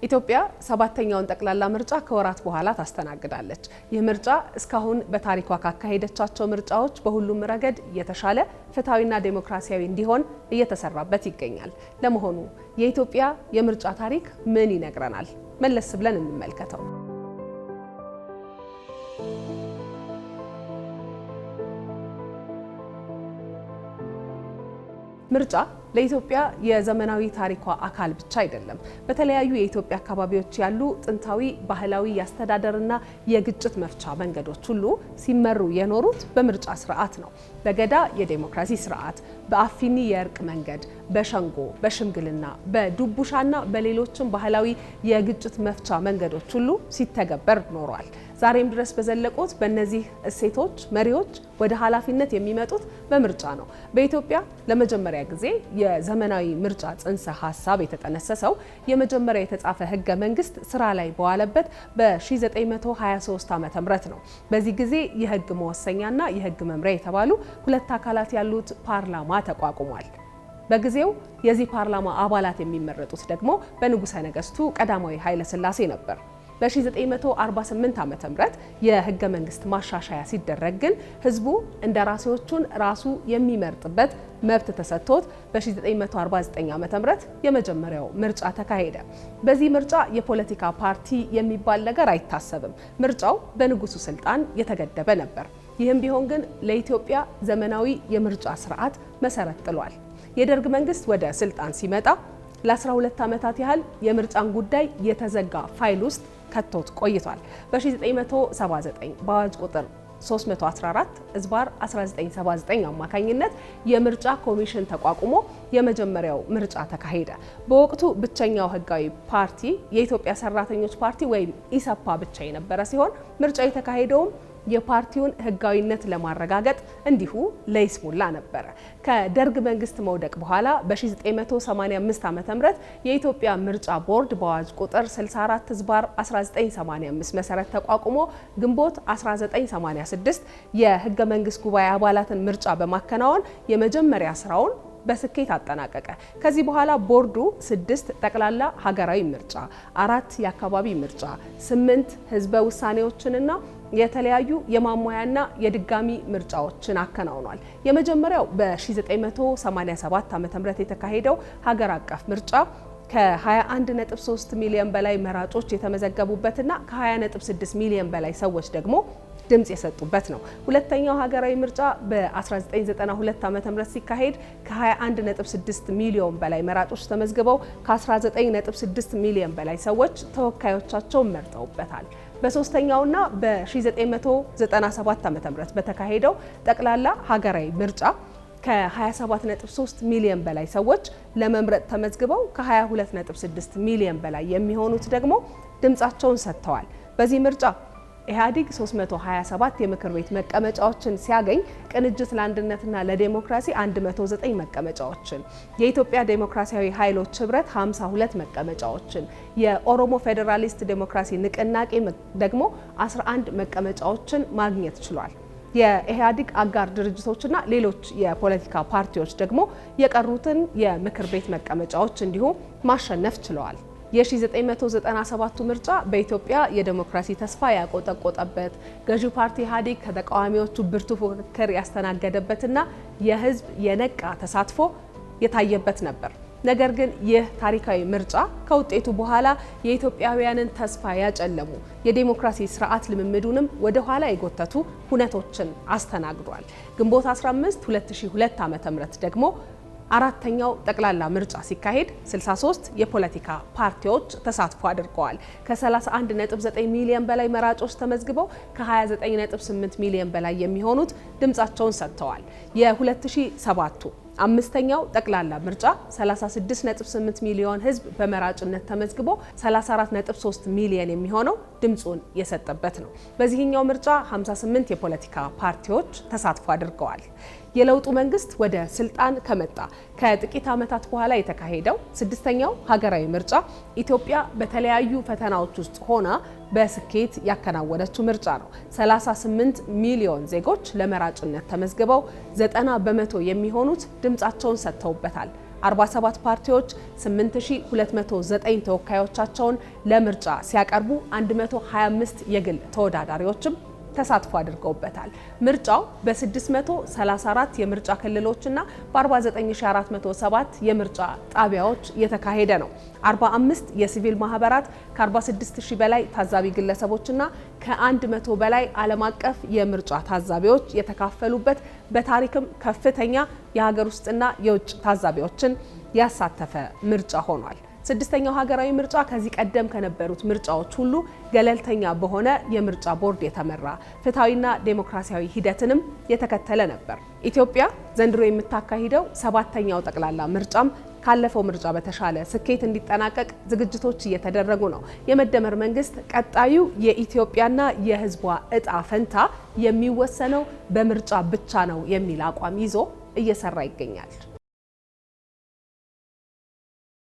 ኢትዮጵያ ሰባተኛውን ጠቅላላ ምርጫ ከወራት በኋላ ታስተናግዳለች። ይህ ምርጫ እስካሁን በታሪኳ ካካሄደቻቸው ምርጫዎች በሁሉም ረገድ የተሻለ ፍትሃዊና ዴሞክራሲያዊ እንዲሆን እየተሰራበት ይገኛል። ለመሆኑ የኢትዮጵያ የምርጫ ታሪክ ምን ይነግረናል? መለስ ብለን እንመልከተው። ምርጫ ለኢትዮጵያ የዘመናዊ ታሪኳ አካል ብቻ አይደለም። በተለያዩ የኢትዮጵያ አካባቢዎች ያሉ ጥንታዊ ባህላዊ የአስተዳደርና የግጭት መፍቻ መንገዶች ሁሉ ሲመሩ የኖሩት በምርጫ ስርዓት ነው። በገዳ የዴሞክራሲ ስርዓት፣ በአፊኒ የእርቅ መንገድ፣ በሸንጎ፣ በሽምግልና፣ በዱቡሻና በሌሎችም ባህላዊ የግጭት መፍቻ መንገዶች ሁሉ ሲተገበር ኖሯል። ዛሬም ድረስ በዘለቁት በእነዚህ እሴቶች መሪዎች ወደ ኃላፊነት የሚመጡት በምርጫ ነው። በኢትዮጵያ ለመጀመሪያ ጊዜ የዘመናዊ ምርጫ ጽንሰ ሐሳብ የተጠነሰሰው የመጀመሪያ የተጻፈ ህገ መንግስት ስራ ላይ በዋለበት በ1923 ዓ.ም ነው። በዚህ ጊዜ የህግ መወሰኛና የህግ መምሪያ የተባሉ ሁለት አካላት ያሉት ፓርላማ ተቋቁሟል። በጊዜው የዚህ ፓርላማ አባላት የሚመረጡት ደግሞ በንጉሠ ነገሥቱ ቀዳማዊ ኃይለ ሥላሴ ነበር። በ1948 ዓ.ም የህገ መንግስት ማሻሻያ ሲደረግ ግን ህዝቡ እንደራሴዎቹን ራሱ የሚመርጥበት መብት ተሰጥቶት በ1949 ዓ.ም የመጀመሪያው ምርጫ ተካሄደ። በዚህ ምርጫ የፖለቲካ ፓርቲ የሚባል ነገር አይታሰብም። ምርጫው በንጉሱ ስልጣን የተገደበ ነበር። ይህም ቢሆን ግን ለኢትዮጵያ ዘመናዊ የምርጫ ስርዓት መሰረት ጥሏል። የደርግ መንግስት ወደ ስልጣን ሲመጣ ለ12 ዓመታት ያህል የምርጫን ጉዳይ የተዘጋ ፋይል ውስጥ ከቶት ቆይቷል። በ1979 በአዋጅ ቁጥር 314/1979 አማካኝነት የምርጫ ኮሚሽን ተቋቁሞ የመጀመሪያው ምርጫ ተካሄደ። በወቅቱ ብቸኛው ህጋዊ ፓርቲ የኢትዮጵያ ሰራተኞች ፓርቲ ወይም ኢሰፓ ብቻ የነበረ ሲሆን ምርጫ የተካሄደውም የፓርቲውን ህጋዊነት ለማረጋገጥ እንዲሁ ለይስሙላ ነበረ። ከደርግ መንግስት መውደቅ በኋላ በ1985 ዓ.ም የኢትዮጵያ ምርጫ ቦርድ በአዋጅ ቁጥር 64/1985 መሰረት ተቋቁሞ ግንቦት 1986 የህገ መንግስት ጉባኤ አባላትን ምርጫ በማከናወን የመጀመሪያ ስራውን በስኬት አጠናቀቀ። ከዚህ በኋላ ቦርዱ 6 ጠቅላላ ሀገራዊ ምርጫ፣ 4 የአካባቢ ምርጫ፣ 8 ህዝበ ውሳኔዎችንና የተለያዩ የማሟያና የድጋሚ ምርጫዎችን አከናውኗል። የመጀመሪያው በ1987 ዓ.ም የተካሄደው ሀገር አቀፍ ምርጫ ከ21.3 ሚሊዮን በላይ መራጮች የተመዘገቡበትና ከ20.6 ሚሊዮን በላይ ሰዎች ደግሞ ድምጽ የሰጡበት ነው። ሁለተኛው ሀገራዊ ምርጫ በ1992 ዓ.ም ሲካሄድ ከ21.6 ሚሊዮን በላይ መራጮች ተመዝግበው ከ19.6 ሚሊዮን በላይ ሰዎች ተወካዮቻቸውን መርጠውበታል። በሶስተኛውና በ1997 ዓ.ም በተካሄደው ጠቅላላ ሀገራዊ ምርጫ ከ27.3 ሚሊዮን በላይ ሰዎች ለመምረጥ ተመዝግበው ከ22.6 ሚሊዮን በላይ የሚሆኑት ደግሞ ድምጻቸውን ሰጥተዋል። በዚህ ምርጫ ኢህአዴግ 327 የምክር ቤት መቀመጫዎችን ሲያገኝ ቅንጅት ለአንድነትና ለዲሞክራሲ 109 መቀመጫዎችን፣ የኢትዮጵያ ዴሞክራሲያዊ ኃይሎች ህብረት 52 መቀመጫዎችን፣ የኦሮሞ ፌዴራሊስት ዴሞክራሲ ንቅናቄ ደግሞ 11 መቀመጫዎችን ማግኘት ችሏል። የኢህአዴግ አጋር ድርጅቶችና ሌሎች የፖለቲካ ፓርቲዎች ደግሞ የቀሩትን የምክር ቤት መቀመጫዎች እንዲሁ ማሸነፍ ችለዋል። የ1997ቱ ምርጫ በኢትዮጵያ የዲሞክራሲ ተስፋ ያቆጠቆጠበት፣ ገዢው ፓርቲ ኢህአዴግ ከተቃዋሚዎቹ ብርቱ ፉክክር ያስተናገደበትና የህዝብ የነቃ ተሳትፎ የታየበት ነበር። ነገር ግን ይህ ታሪካዊ ምርጫ ከውጤቱ በኋላ የኢትዮጵያውያንን ተስፋ ያጨለሙ፣ የዲሞክራሲ ስርዓት ልምምዱንም ወደ ኋላ የጎተቱ ሁነቶችን አስተናግዷል። ግንቦት 15 2002 ዓ.ም ደግሞ አራተኛው ጠቅላላ ምርጫ ሲካሄድ 63 የፖለቲካ ፓርቲዎች ተሳትፎ አድርገዋል። ከ31.9 ሚሊዮን በላይ መራጮች ተመዝግበው ከ29.8 ሚሊዮን በላይ የሚሆኑት ድምጻቸውን ሰጥተዋል። የ2007ቱ አምስተኛው ጠቅላላ ምርጫ 36.8 ሚሊዮን ህዝብ በመራጭነት ተመዝግቦ 34.3 ሚሊዮን የሚሆነው ድምጹን የሰጠበት ነው። በዚህኛው ምርጫ 58 የፖለቲካ ፓርቲዎች ተሳትፎ አድርገዋል። የለውጡ መንግስት ወደ ስልጣን ከመጣ ከጥቂት ዓመታት በኋላ የተካሄደው ስድስተኛው ሀገራዊ ምርጫ ኢትዮጵያ በተለያዩ ፈተናዎች ውስጥ ሆና በስኬት ያከናወነችው ምርጫ ነው። 38 ሚሊዮን ዜጎች ለመራጭነት ተመዝግበው 90% የሚሆኑት ድምጻቸውን ሰጥተውበታል። 47 ፓርቲዎች 8209 ተወካዮቻቸውን ለምርጫ ሲያቀርቡ 125 የግል ተወዳዳሪዎችም ተሳትፎ አድርገውበታል። ምርጫው በ634 የምርጫ ክልሎችና በ49407 የምርጫ ጣቢያዎች የተካሄደ ነው። 45 የሲቪል ማህበራት ከ46000 በላይ ታዛቢ ግለሰቦችና ከ100 በላይ ዓለም አቀፍ የምርጫ ታዛቢዎች የተካፈሉበት በታሪክም ከፍተኛ የሀገር ውስጥና የውጭ ታዛቢዎችን ያሳተፈ ምርጫ ሆኗል። ስድስተኛው ሀገራዊ ምርጫ ከዚህ ቀደም ከነበሩት ምርጫዎች ሁሉ ገለልተኛ በሆነ የምርጫ ቦርድ የተመራ ፍትሐዊና ዴሞክራሲያዊ ሂደትንም የተከተለ ነበር። ኢትዮጵያ ዘንድሮ የምታካሂደው 7ኛው ጠቅላላ ምርጫም ካለፈው ምርጫ በተሻለ ስኬት እንዲጠናቀቅ ዝግጅቶች እየተደረጉ ነው። የመደመር መንግስት ቀጣዩ የኢትዮጵያና የሕዝቧ እጣ ፈንታ የሚወሰነው በምርጫ ብቻ ነው የሚል አቋም ይዞ እየሰራ ይገኛል።